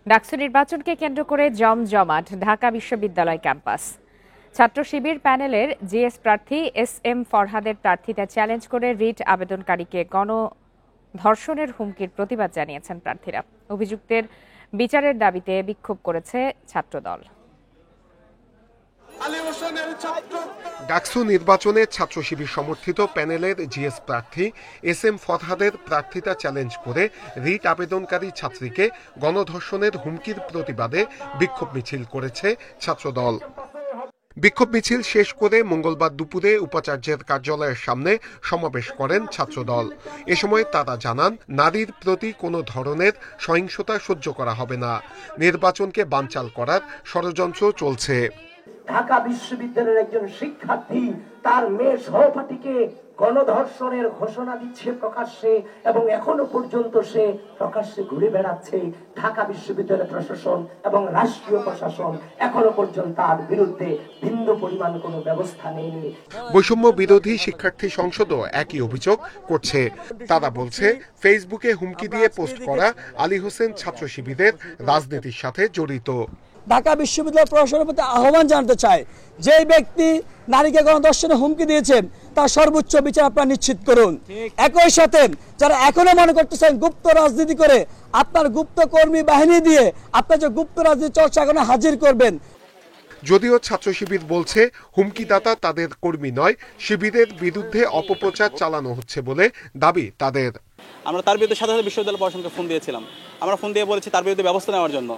ডাকসু নির্বাচনকে কেন্দ্র করে জমজমাট ঢাকা বিশ্ববিদ্যালয় ক্যাম্পাস। ছাত্র শিবির প্যানেলের জিএস প্রার্থী SM ফরহাদের প্রার্থিতা চ্যালেঞ্জ করে রিট আবেদনকারীকে গণধর্ষণের হুমকির প্রতিবাদ জানিয়েছেন প্রার্থীরা। অভিযুক্তের বিচারের দাবিতে বিক্ষোভ করেছে ছাত্রদল। ডাকসু নির্বাচনে ছাত্র শিবির সমর্থিত প্যানেলের জিএস প্রার্থী SM ফরহাদের প্রার্থিতা চ্যালেঞ্জ করে রিট আবেদনকারী ছাত্রীকে গণধর্ষণের হুমকির প্রতিবাদে বিক্ষোভ মিছিল করেছে ছাত্রদল। বিক্ষোভ মিছিল শেষ করে মঙ্গলবার দুপুরে উপাচার্যের কার্যালয়ের সামনে সমাবেশ করেন ছাত্রদল। এ সময় তারা জানান, নারীর প্রতি কোনো ধরনের সহিংসতা সহ্য করা হবে না, নির্বাচনকে বানচাল করার ষড়যন্ত্র চলছে। ঢাকা বিশ্ববিদ্যালয়ের একজন শিক্ষার্থী তার মেয়ে সহপাঠীকে গণধর্ষণের ঘোষণা দিচ্ছে প্রকাশ্যে, এবং এখনো পর্যন্ত সে প্রকাশ্যে ঘুরে বেড়াচ্ছে। ঢাকা বিশ্ববিদ্যালয় প্রশাসন এবং রাষ্ট্রীয় প্রশাসন এখনো পর্যন্ত তার বিরুদ্ধে বিন্দু পরিমাণ কোনো ব্যবস্থা নেয়নি। বৈষম্য বিরোধী শিক্ষার্থী সংসদও একই অভিযোগ করছে। তারা বলছে, ফেসবুকে হুমকি দিয়ে পোস্ট করা আলী হোসেন ছাত্র শিবিরের রাজনীতির সাথে জড়িত। ঢাকা বিশ্ববিদ্যালয় প্রশাসনের প্রতি আহ্বান জানাতে চায়, যে ব্যক্তি নারীকে গণধর্ষণের হুমকি দিয়েছেন তার সর্বোচ্চ বিচার আপনারা নিশ্চিত করুন। একই সাথে যারা এখনো মনে করতেছেন গুপ্ত রাজনীতি করে আপনার গুপ্ত কর্মী বাহিনী দিয়ে আপনার যে গুপ্ত রাজনীতি চর্চা এখনো হাজির করবেন। যদিও ছাত্র শিবির বলছে হুমকিদাতা তাদের কর্মী নয়, শিবিরের বিরুদ্ধে অপপ্রচার চালানো হচ্ছে বলে দাবি তাদের। আমরা তার বিরুদ্ধে সাথে সাথে বিশ্ববিদ্যালয় প্রশাসনকে ফোন দিয়েছিলাম। আমরা ফোন দিয়ে বলেছি তার বিরুদ্ধে ব্যবস্থা নেওয়ার জন্য।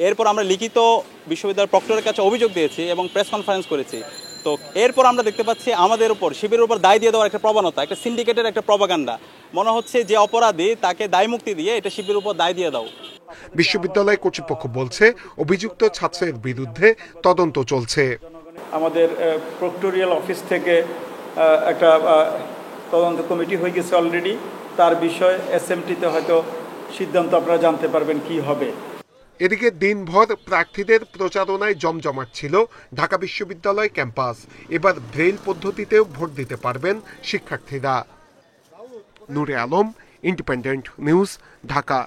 এরপর আমরা লিখিত বিশ্ববিদ্যালয় প্রক্টরের কাছে অভিযোগ দিয়েছি এবং প্রেস কনফারেন্স করেছি। তো এরপর আমরা দেখতে পাচ্ছি আমাদের উপর, শিবিরের উপর দায় দিয়ে দেওয়ার একটা প্রবণতা, একটা সিন্ডিকেটের একটা প্রপাগান্ডা। মনে হচ্ছে যে অপরাধী তাকে দায় মুক্তি দিয়ে এটা শিবিরের উপর দায় দিয়ে দাও। বিশ্ববিদ্যালয় কর্তৃপক্ষ বলছে, অভিযুক্ত ছাত্রের বিরুদ্ধে তদন্ত চলছে। আমাদের প্রক্টোরিয়াল অফিস থেকে একটা তদন্ত কমিটি হয়ে গেছে অলরেডি। তার বিষয়ে SMTতে হয়তো সিদ্ধান্ত আপনারা জানতে পারবেন কি হবে। এদিকে দিনভর প্রার্থীদের প্রচারণায় জমজমাট ছিল ঢাকা বিশ্ববিদ্যালয় ক্যাম্পাস। এবার ব্রেইল পদ্ধতিতেও ভোট দিতে পারবেন শিক্ষার্থীরা। নূরে আলম, ইন্ডিপেন্ডেন্ট নিউজ, ঢাকা।